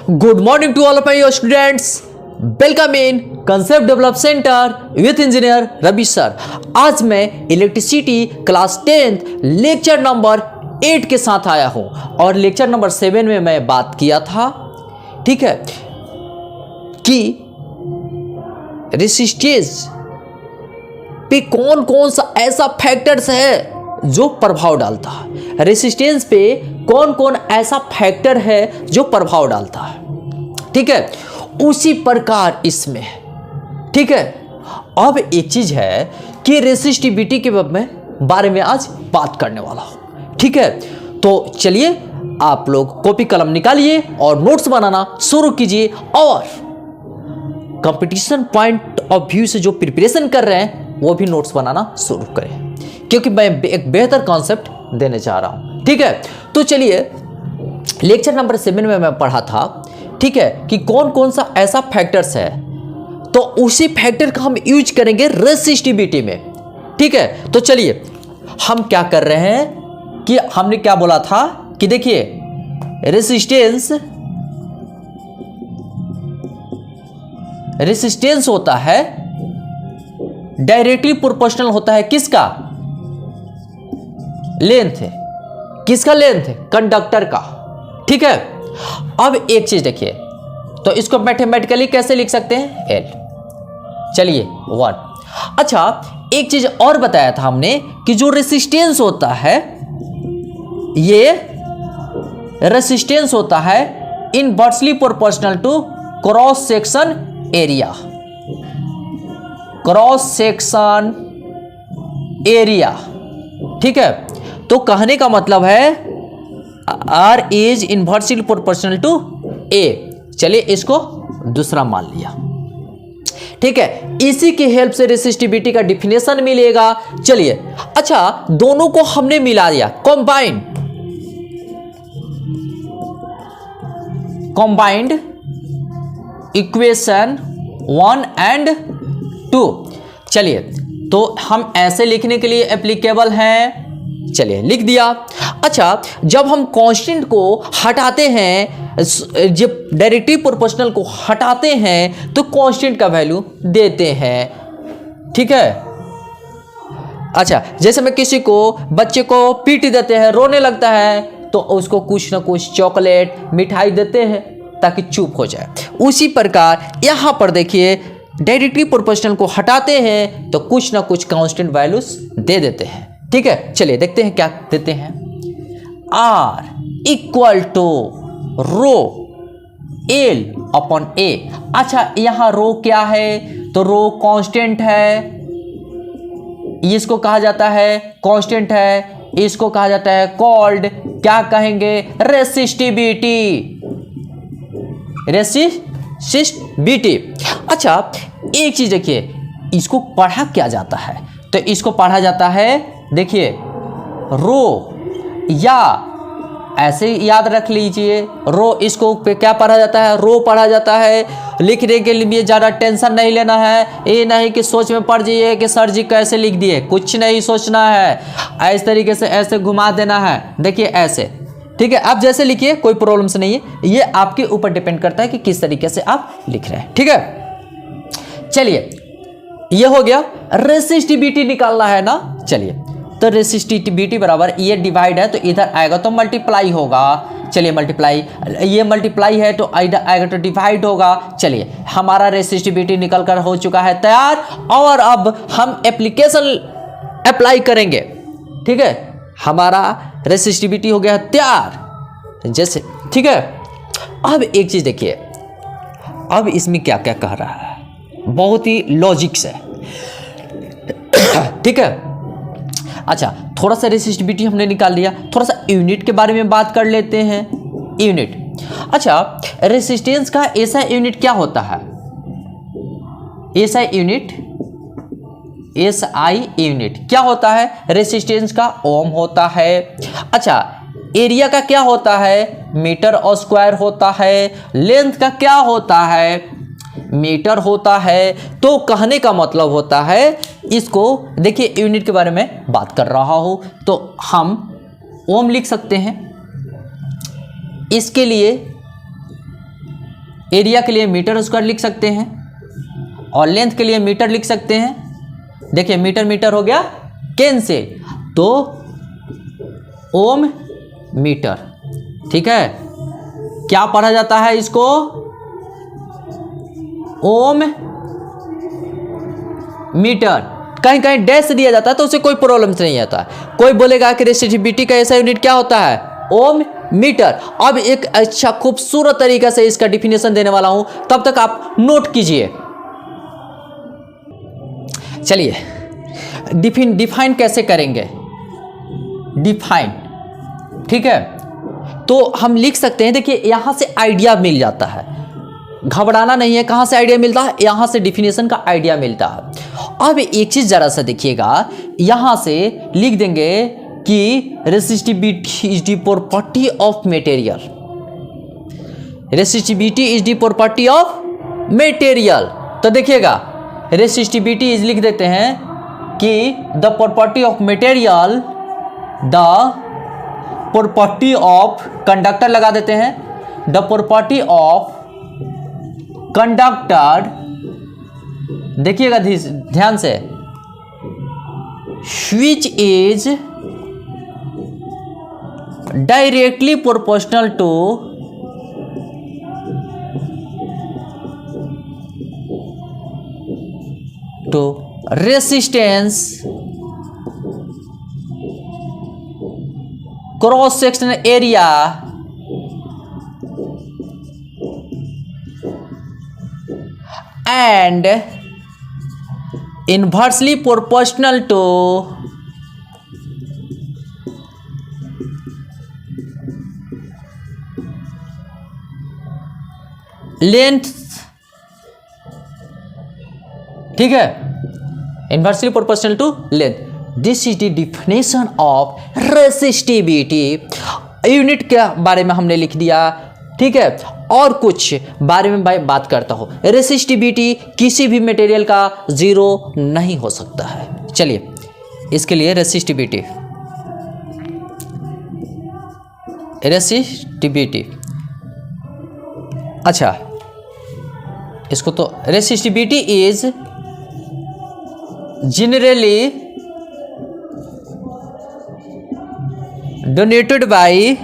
Good morning to all of my students. Welcome in Concept Develop Center with Engineer Ravi sir. आज मैं electricity class 10th lecture number 8 के साथ आया हूं और लेक्चर नंबर 7 में मैं बात किया था, ठीक है, कि रेसिस्टेंस पे कौन कौन सा ऐसा फैक्टर्स है जो प्रभाव डालता है। रेसिस्टेंस पे कौन कौन ऐसा फैक्टर है जो प्रभाव डालता है, ठीक है। उसी प्रकार इसमें, ठीक है। अब एक चीज है कि रेसिस्टिविटी के बारे में आज बात करने वाला हूं, ठीक है। तो चलिए आप लोग कॉपी कलम निकालिए और नोट्स बनाना शुरू कीजिए और कंपटीशन पॉइंट ऑफ व्यू से जो प्रिपरेशन कर रहे हैं वो भी नोट्स बनाना शुरू करें, क्योंकि मैं एक बेहतर कॉन्सेप्ट देने जा रहा हूं, ठीक है। तो चलिए लेक्चर नंबर 7 में मैं पढ़ा था, ठीक है, कि कौन कौन सा ऐसा फैक्टर्स है, तो उसी फैक्टर का हम यूज करेंगे रेसिस्टिविटी में, ठीक है। तो चलिए हम क्या कर रहे हैं कि हमने क्या बोला था कि देखिए रेसिस्टेंस होता है डायरेक्टली प्रोपोर्शनल होता है किसका? लेंथ है। किसका लेंथ है? कंडक्टर का, ठीक है। अब एक चीज देखिए, तो इसको मैथमेटिकली कैसे लिख सकते हैं? एल। चलिए 1। अच्छा, एक चीज और बताया था हमने कि जो रेसिस्टेंस होता है, ये रेसिस्टेंस होता है inversely proportional to cross section area. Cross section area, ठीक है। तो कहने का मतलब है R is inversely proportional to A। चलिए इसको दूसरा मान लिया, ठीक है। इसी की हेल्प से रेसिस्टिविटी का डिफिनेशन मिलेगा। चलिए, अच्छा, दोनों को हमने मिला दिया, कॉम्बाइंड इक्वेशन 1 and 2। चलिए, तो हम ऐसे लिखने के लिए एप्लीकेबल हैं, चलिए लिख दिया। अच्छा, जब हम कांस्टेंट को हटाते हैं, जब डायरेक्टली प्रोपोर्शनल को हटाते हैं तो कांस्टेंट का वैल्यू देते हैं, ठीक है। अच्छा, जैसे मैं किसी को, बच्चे को पीट देते हैं, रोने लगता है, तो उसको कुछ ना कुछ चॉकलेट मिठाई देते हैं ताकि चुप हो जाए। उसी प्रकार यहां पर देखिए, डायरेक्टली प्रोपोर्शनल को हटाते हैं तो कुछ ना कुछ कांस्टेंट वैल्यूज दे देते हैं, ठीक है। चलिए देखते हैं क्या देते हैं। R equal to rho L upon A। अच्छा, यहां रो क्या है? तो रो कांस्टेंट है, इसको कहा जाता है कांस्टेंट है, इसको कहा जाता है कॉल्ड, क्या कहेंगे? रेसिस्टिविटी। रेसिस्टिविटी। अच्छा, एक चीज देखिए, इसको पढ़ा क्या जाता है? तो इसको पढ़ा जाता है, देखिए, रो, या ऐसे याद रख लीजिए, रो, इसको पे क्या पढ़ा जाता है? रो पढ़ा जाता है। लिखने के लिए ज़्यादा टेंशन नहीं लेना है, ये नहीं कि सोच में पड़ जाइए कि सर जी कैसे लिख दिए, कुछ नहीं सोचना है, इस तरीके से ऐसे घुमा देना है, देखिए ऐसे, ठीक है। आप जैसे लिखिए, कोई प्रॉब्लम से नहीं है, ये आपके ऊपर डिपेंड करता है कि किस तरीके से आप लिख रहे हैं, ठीक है। चलिए, ये हो गया। रेसिस्टिविटी निकालना है ना। चलिए, तो रेसिस्टिविटी बराबर ये डिवाइड है तो इधर आएगा तो मल्टीप्लाई होगा। चलिए मल्टीप्लाई, ये मल्टीप्लाई है तो इधर आएगा तो डिवाइड होगा। चलिए, हमारा रेसिस्टिविटी निकल कर हो चुका है तैयार, और अब हम एप्लीकेशन अप्लाई करेंगे, ठीक है। हमारा रेसिस्टिविटी हो गया तैयार जैसे, ठीक है। अब एक चीज देखिए, अब इसमें क्या क्या कह रहा है, बहुत ही लॉजिक से, ठीक है। अच्छा, थोड़ा सा रेसिस्टिविटी हमने निकाल लिया, थोड़ा सा यूनिट के बारे में बात कर लेते हैं। यूनिट, अच्छा, रेसिस्टेंस का ऐसा यूनिट क्या होता है? ऐसा यूनिट, SI यूनिट क्या होता है? रेसिस्टेंस का ओम होता है। अच्छा, एरिया का क्या होता है? मीटर और स्क्वायर होता है। लेंथ का क्या होता है? मीटर होता है। तो कहने का मतलब होता है, इसको देखिए, यूनिट के बारे में बात कर रहा हूं तो हम ओम लिख सकते हैं। इसके लिए एरिया के लिए मीटर स्क्वायर लिख सकते हैं और लेंथ के लिए मीटर लिख सकते हैं। देखिए मीटर मीटर हो गया कैंसिल, तो ओम मीटर। ठीक है, क्या पढ़ा जाता है इसको? ओम मीटर। कहीं कहीं डैश दिया जाता है तो उसे कोई प्रॉब्लम नहीं आता है। कोई बोलेगा कि रेसिस्टिविटी का ऐसा यूनिट क्या होता है? ओम मीटर। अब एक अच्छा खूबसूरत तरीके से इसका डिफिनेशन देने वाला हूं, तब तक आप नोट कीजिए। चलिए डिफाइन कैसे करेंगे? डिफाइन, ठीक है, तो हम लिख सकते हैं। देखिए यहां से आइडिया मिल जाता है, घबराना नहीं है। कहां से आइडिया मिलता है? यहां से डिफिनेशन का आइडिया मिलता है। अब एक चीज जरा सा देखिएगा, यहां से लिख देंगे कि resistivity is the property of material. Resistivity is the property of material. तो देखिएगा रेसिस्टिविटी इज लिख देते हैं कि the property of material, the property of conductor लगा देते हैं, द प्रॉपर्टी ऑफ कंडक्टर। देखिएगा ध्यान से, which is directly proportional to resistance cross section area and inversely proportional to length। ठीक है, inversely proportional to length. This is the definition of resistivity. Unit के बारे में हमने लिख दिया, ठीक है, और कुछ बारे में बात करता हूं। रेसिस्टिविटी किसी भी मटेरियल का जीरो नहीं हो सकता है। चलिए इसके लिए रेसिस्टिविटी अच्छा, इसको तो resistivity is generally donated by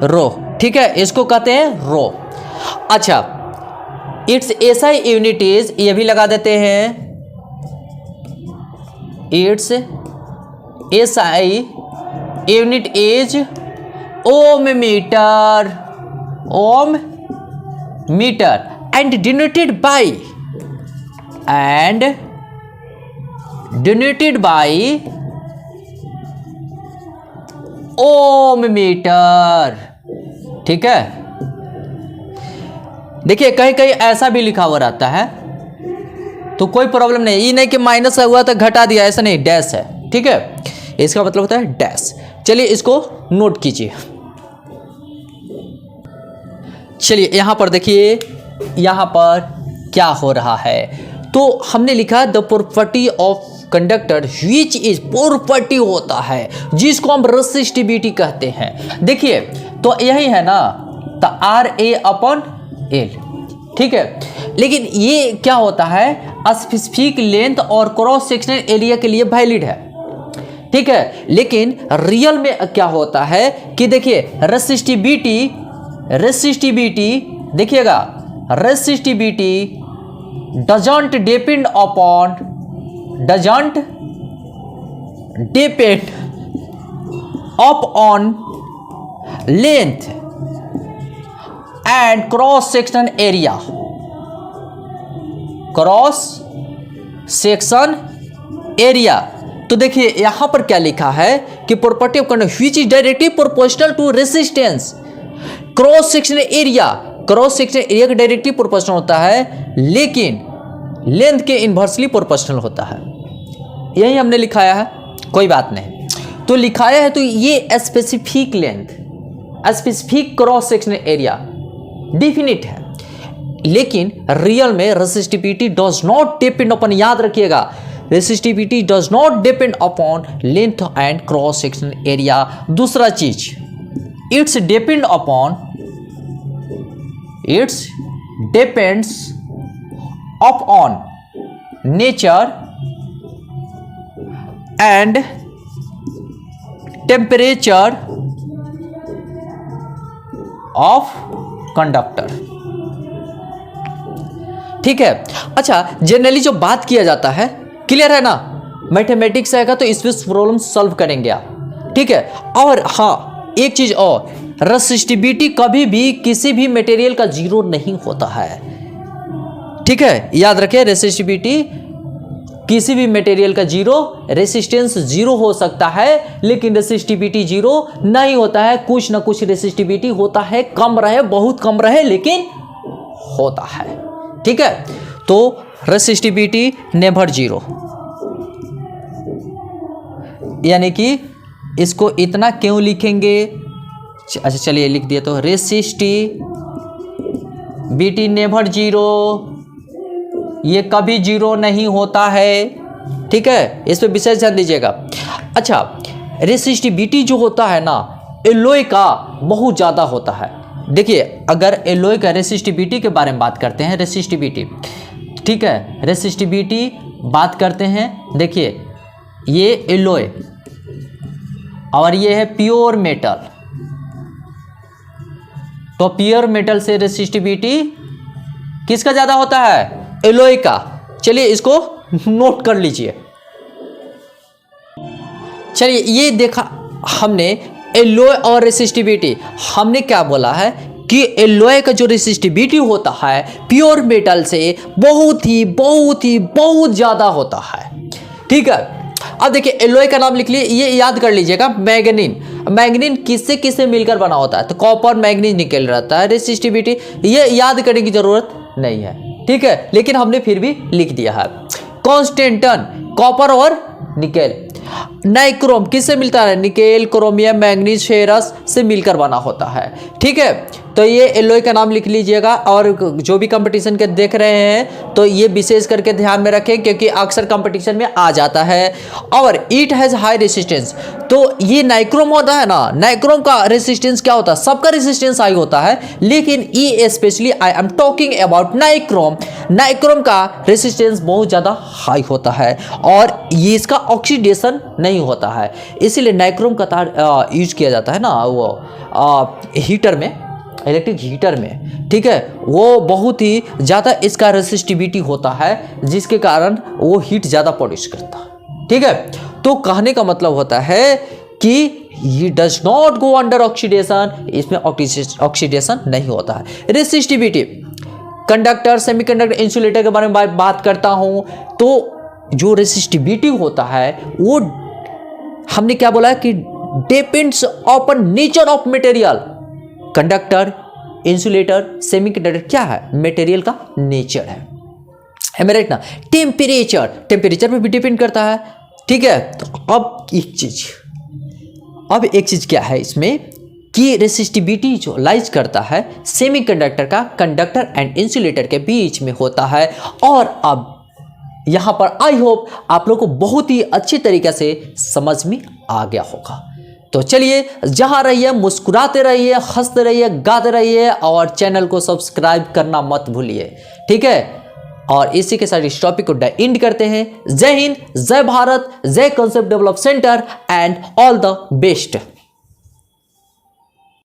rho. ठीक है, इसको कहते हैं रो। अच्छा, इट्स एसआई यूनिट इज, ये भी लगा देते हैं, it's SI unit is ohm metre. Ohm metre and denoted by ohm metre. ठीक है, देखिए कहीं कहीं ऐसा भी लिखा हुआ रहता है तो कोई प्रॉब्लम नहीं, ये नहीं कि माइनस हुआ तो घटा दिया, ऐसा नहीं, डैश है। ठीक है, इसका मतलब होता है डैश। चलिए इसको नोट कीजिए। चलिए यहां पर देखिए, यहां पर क्या हो रहा है। तो हमने लिखा the property of conductor which is property होता है जिसको हम रेसिस्टिविटी कहते हैं। देखिए तो यही है ना, तो RA/L। ठीक है, लेकिन ये क्या होता है, स्पेसिफिक लेंथ और क्रॉस सेक्शनल एरिया के लिए वैलिड है। ठीक है, लेकिन रियल में क्या होता है कि देखिए रेसिस्टिविटी देखिएगा, resistivity doesn't depend on length and cross section area. Cross section area, तो देखिए यहां पर क्या लिखा है कि property of conductor which is directly proportional to resistance cross section area. Cross section area का डायरेक्टली प्रोपोर्शनल होता है, लेकिन लेंथ के इन्वर्सली प्रोपोर्शनल होता है। यही हमने लिखाया है, कोई बात नहीं। तो लिखाया है तो ये specific length, specific cross section area definite है, लेकिन रियल में resistivity does not depend upon, याद रखिएगा, resistivity does not depend upon length and cross section area. दूसरा चीज, it's depend upon its depends upon nature and temperature of conductor. ठीक है। अच्छा, जनरली जो बात किया जाता है, क्लियर है ना, मैथमेटिक्स आएगा तो इसमें प्रॉब्लम सॉल्व करेंगे आप। ठीक है। और हाँ, एक चीज और, रेसिस्टिविटी कभी भी किसी भी मटेरियल का जीरो नहीं होता है। ठीक है, याद रखें, रेसिस्टिविटी किसी भी मटेरियल का जीरो, रेसिस्टेंस जीरो हो सकता है लेकिन रेसिस्टिविटी जीरो नहीं होता है। कुछ ना कुछ रेसिस्टिविटी होता है, कम रहे, बहुत कम रहे, लेकिन होता है। ठीक है, तो रेसिस्टिविटी नेवर जीरो, यानी कि इसको इतना क्यों लिखेंगे? अच्छा चलिए लिख दिया, तो रेसिस्टिविटी नेवर जीरो, ये कभी जीरो नहीं होता है। ठीक है, इस पर विशेष ध्यान दीजिएगा। अच्छा, रेसिस्टिविटी जो होता है ना, एलॉय का बहुत ज़्यादा होता है। देखिए, अगर एलॉय का रेसिस्टिविटी के बारे में बात करते हैं, रेसिस्टिविटी, ठीक है, रेसिस्टिविटी बात करते हैं। देखिए, ये एलॉय और ये है प्योर मेटल, तो प्योर मेटल से रेसिस्टिविटी किसका ज़्यादा होता है? एलॉय का। चलिए इसको नोट कर लीजिए। चलिए, ये देखा हमने एलॉय और रेसिस्टिविटी। हमने क्या बोला है कि एलॉय का जो रेसिस्टिविटी होता है प्योर मेटल से बहुत ज़्यादा होता है। ठीक है। अब देखिए, एलॉय का नाम लिख लिए, ये याद कर लीजिएगा, मैग्नीन। मैग्नीन किससे किससे मिलकर बना होता है? तो कॉपर मैग्नीज निकल रहता है। रेसिस्टिविटी ये याद करने की जरूरत नहीं है। ठीक है, लेकिन हमने फिर भी लिख दिया है। कॉन्स्टेंटन, कॉपर और निकेल। नाइक्रोम किससे मिलता है? निकेल, क्रोमियम, मैग्नीज, फेरस से मिलकर बना होता है। ठीक है, तो ये एलॉय का नाम लिख लीजिएगा। और जो भी कंपटीशन के देख रहे हैं तो ये विशेष करके ध्यान में रखें, क्योंकि अक्सर कंपटीशन में आ जाता है। और इट हैज़ हाई रेसिस्टेंस, तो ये नाइक्रोम होता है ना, नाइक्रोम का रेसिस्टेंस क्या होता है? सबका रेसिस्टेंस हाई होता है, लेकिन ये specially I am talking about nichrome. Nichrome का रेसिस्टेंस बहुत ज़्यादा हाई होता है और ये इसका ऑक्सीडेशन नहीं होता है, इसीलिए नाइक्रोम का तार यूज किया जाता है ना, वो हीटर में, इलेक्ट्रिक हीटर में। ठीक है, वो बहुत ही ज़्यादा इसका रेसिस्टिविटी होता है, जिसके कारण वो हीट ज़्यादा प्रोड्यूस करता है। ठीक है, तो कहने का मतलब होता है कि ये does not go under oxidation, इसमें ऑक्सीडेशन नहीं होता है। रेसिस्टिविटी, कंडक्टर, सेमीकंडक्टर, इंसुलेटर के बारे में बात करता हूँ, तो जो रेसिस्टिविटी होता है वो हमने क्या बोला कि depends upon nature of material. Conductor, insulator, semiconductor क्या है? मटेरियल का नेचर है, राइट ना। टेम्परेचर, टेम्परेचर पे भी डिपेंड करता है। ठीक है, तो अब एक चीज क्या है इसमें कि रेसिस्टिविटी जो लाइज करता है सेमीकंडक्टर का कंडक्टर एंड इंसुलेटर के बीच में होता है। और अब यहाँ पर आई होप आप लोग को बहुत ही अच्छे तरीके से समझ में आ गया होगा। तो चलिए, जहाँ रहिए मुस्कुराते रहिए, हंसते रहिए, गाते रहिए और चैनल को सब्सक्राइब करना मत भूलिए। ठीक है, और इसी के साथ इस टॉपिक को एंड करते हैं। जय हिंद, जय भारत, जय concept develop centre and all the best.